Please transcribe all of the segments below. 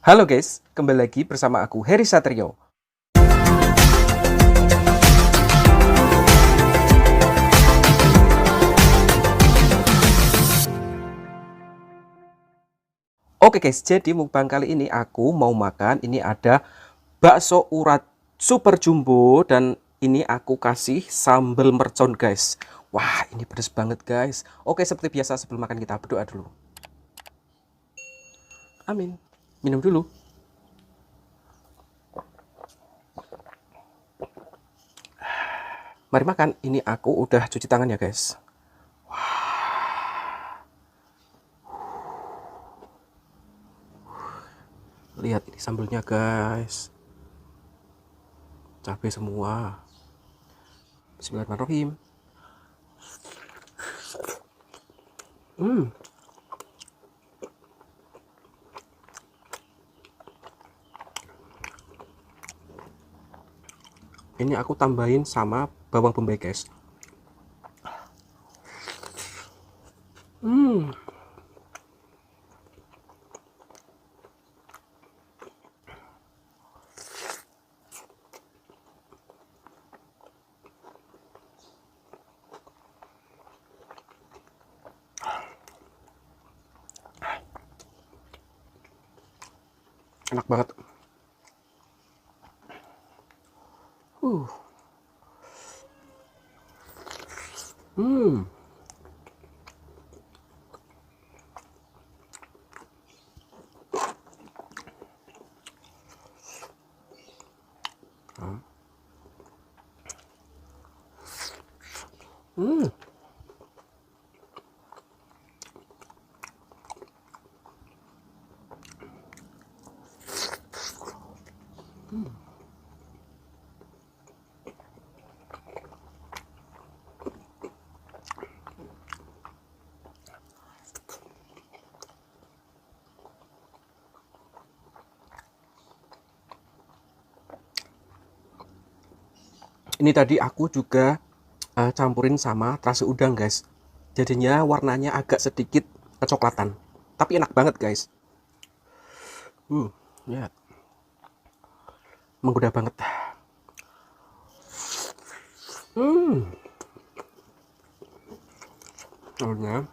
Halo guys, kembali lagi bersama aku Heri Satrio. Oke guys, jadi mukbang kali ini aku mau makan, ini ada bakso urat super jumbo dan ini aku kasih sambal mercon guys. Wah, ini pedas banget guys. Oke, seperti biasa sebelum makan kita berdoa dulu. Amin. Minum dulu. Mari makan. Ini aku udah cuci tangan ya guys. Lihat ini sambelnya guys. Cabai semua. Bismillahirrahmanirrahim. Ini aku tambahin sama bawang bombay guys. Enak banget. Uh. Hmm. Hmm. Ini tadi aku juga campurin sama terasi udang guys. Jadinya warnanya agak sedikit kecoklatan. Tapi enak banget guys. Lihat. Menggoda banget. Soalnya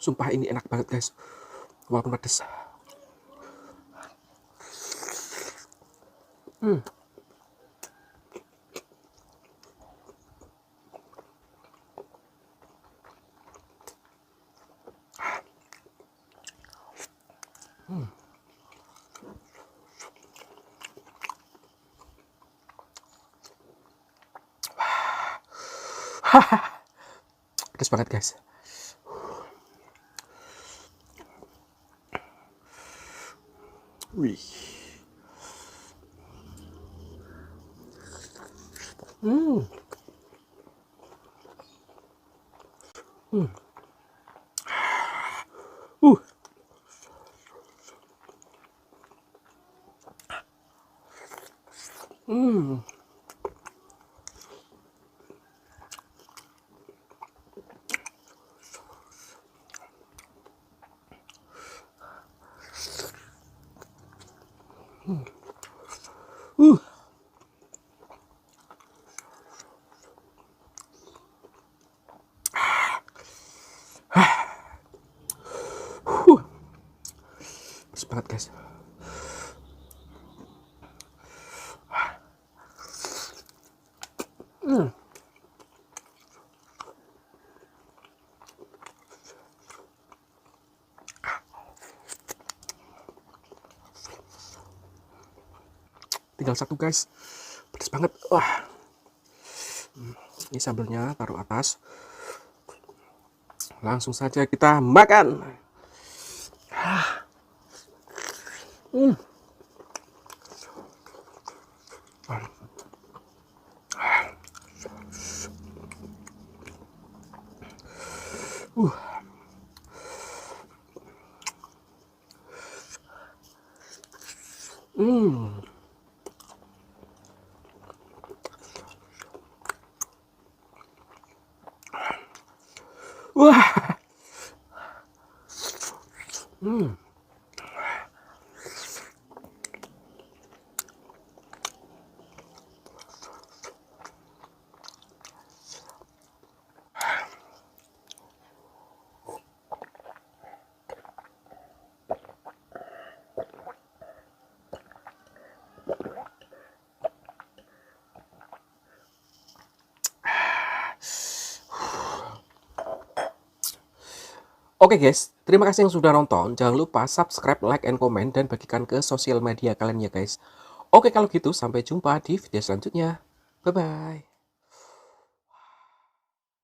sumpah ini enak banget guys. Walaupun pedas. Pedas banget guys. Wih. Uh. Uh. Pedas banget guys. Tinggal satu guys. Pedas banget. Wah. Ini sambelnya taruh atas. Langsung saja kita makan. Wah. Oke guys, terima kasih yang sudah nonton. Jangan lupa subscribe, like, and comment, dan bagikan ke sosial media kalian ya guys. Oke kalau gitu, sampai jumpa di video selanjutnya. Bye-bye.